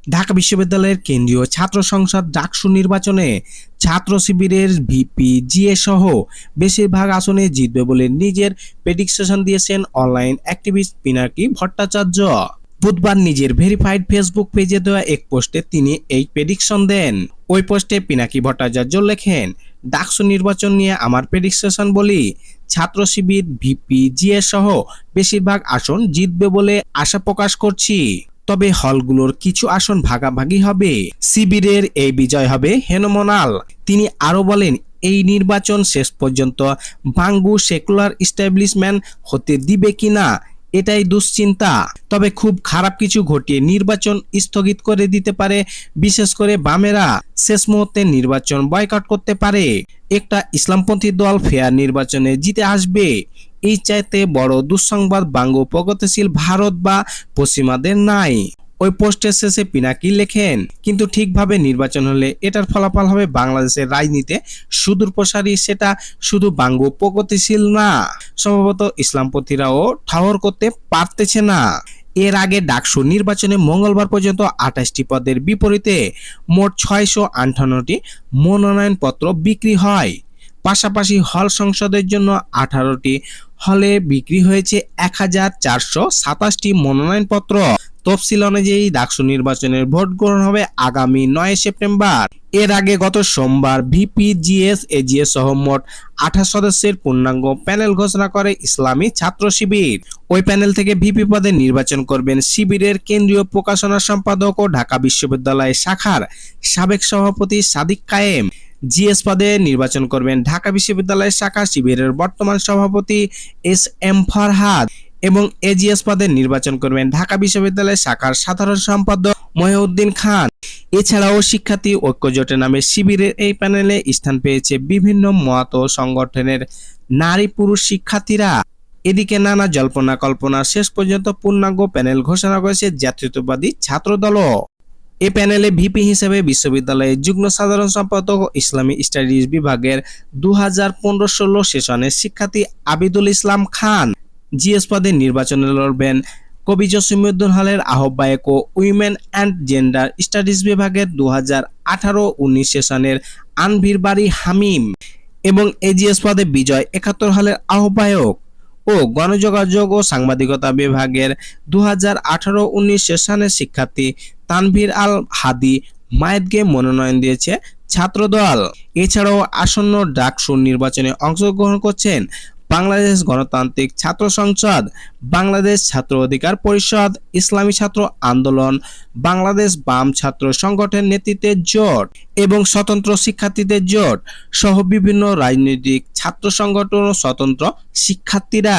ঢাকা বিশ্ববিদ্যালয়ের কেন্দ্রীয় ছাত্র সংসদ ডাকসু নির্বাচনে ছাত্র শিবিরের ভিপি জিএ সহ বেশিরভাগ আসনে জিতবে বলে নিজের প্রেডিকশন দিয়েছেন অনলাইন অ্যাক্টিভিস্ট পিনাকি ভট্টাচার্য। বুধবার নিজের ভেরিফাইড ফেসবুক পেজে দেওয়া এক পোস্টে তিনি এই প্রেডিকশন দেন। ওই পোস্টে পিনাকি ভট্টাচার্য লেখেন, ডাকসু নির্বাচন নিয়ে আমার প্রেডিকশন বলি, ছাত্র শিবির ভিপি জিএ সহ বেশিরভাগ আসন জিতবে বলে আশা প্রকাশ করছি। তবে হলগুলোর কিছু আসন ভাগাভাগি হবে। শিবিরের এই বিজয় হবে হেনমনাল। তিনি আরো বলেন, এই নির্বাচন শেষ পর্যন্ত বাঙ্গু সেকুলার ইস্টাবলিশমেন্ট হতে দিবে কিনা এটাই দুশ্চিন্তা। তবে খুব খারাপ কিছু ঘটিয়ে নির্বাচন স্থগিত করে দিতে পারে, বিশেষ করে বামেরা শেষ মুহূর্তে নির্বাচন বয়কট করতে পারে। একটা ইসলামপন্থী দল ফেয়ার নির্বাচনে জিতে আসবে। এই চাইতে বড় দুঃসংবাদ বাঙ্গু প্রগতিশীল ভারত বা পশ্চিমাদের নাই। ওই পোস্টের শেষে পিনাকি লেখেন, কিন্তু ঠিকভাবে নির্বাচন হলে এটার ফলাফল হবে বাংলাদেশের রাজনীতিতে সুদূর প্রসারী। সেটা শুধু বাঙ্গু প্রগতিশীল না, সম্ভবত ইসলামপন্থীরাও ঠাহর করতে পারতেছে না। এর আগে ডাকসু নির্বাচনে মঙ্গলবার পর্যন্ত 28টি পদের বিপরীতে মোট 658টি মনোনয়নপত্র বিক্রি হয়। পাশাপাশি হল সংসদের জন্য 18টি হলে বিক্রি হয়েছে 1427টি মনোনয়নপত্র। তফসিল অনুযায়ী ডাকসু নির্বাচনের ভোট গ্রহণ হবে আগামী 9 সেপ্টেম্বর। এর আগে গত সোমবার ভিপি জিএস এজিএস সহ মোট 28 সদস্যের পূর্ণাঙ্গ প্যানেল ঘোষণা করে ইসলামী ছাত্র শিবির। ওই প্যানেল থেকে ভিপি পদে নির্বাচন করবেন শিবিরের কেন্দ্রীয় প্রকাশনা সম্পাদক ও ঢাকা বিশ্ববিদ্যালয় শাখার সাবেক সভাপতি সাদিক কায়েম। জিএস পদে নির্বাচন করবেন ঢাকা বিশ্ববিদ্যালয় শাখা শিবিরের বর্তমান সভাপতি এস এম ফরহাদ এবং এজিএস পদে নির্বাচন করবেন ঢাকা বিশ্ববিদ্যালয় শাখার সাধারণ সম্পাদক মহিউদ্দিন খান। এছাড়াও শিক্ষার্থী ঐক্যজোটের নামে শিবিরের এই প্যানেলে স্থান পেয়েছে বিভিন্ন মত ও সংগঠনের নারী পুরুষ শিক্ষার্থীরা। এদিকে নানা জল্পনা কল্পনা শেষ পর্যন্ত পূর্ণাঙ্গ প্যানেল ঘোষণা করেছে জাতীয়তাবাদী ছাত্রদলও। এই প্যানেলে ভিপি হিসেবে বিশ্ববিদ্যালয়ের যুগ্ম সাধারণ সম্পাদক ও ইসলামী স্টাডিজ বিভাগের 2015-16 সেশনের শিক্ষার্থী আবিদুল ইসলাম খান। জিএস পদে নির্বাচনে লড়বেন কবি জসিমউদ্দিন হলের আহ্বায়ক ও উইমেন অ্যান্ড জেন্ডার স্টাডিজ বিভাগের 2018-19 সেশনের আনভির বাড়ি হামিম এবং এজিএস পদে বিজয় 71 হলের আহ্বায়ক ও গণযোগাযোগ ও সাংবাদিকতা বিভাগের 2018-19 সেশনের শিক্ষার্থী তানভীর আল হাদি মায়েদকে মনোনয়ন দিয়েছে ছাত্রদল। এছাড়াও আসন্ন ডাকসু নির্বাচনে অংশগ্রহণ করছেন বাংলাদেশ গণতান্ত্রিক ছাত্র সংসদ, বাংলাদেশ ছাত্র অধিকার পরিষদ, ইসলামী ছাত্র আন্দোলন, বাংলাদেশ বাম ছাত্র সংগঠনের নেতৃত্বের জোট এবং স্বতন্ত্র শিক্ষার্থীদের জোট সহ বিভিন্ন রাজনৈতিক ছাত্র সংগঠন ও স্বতন্ত্র শিক্ষার্থীরা।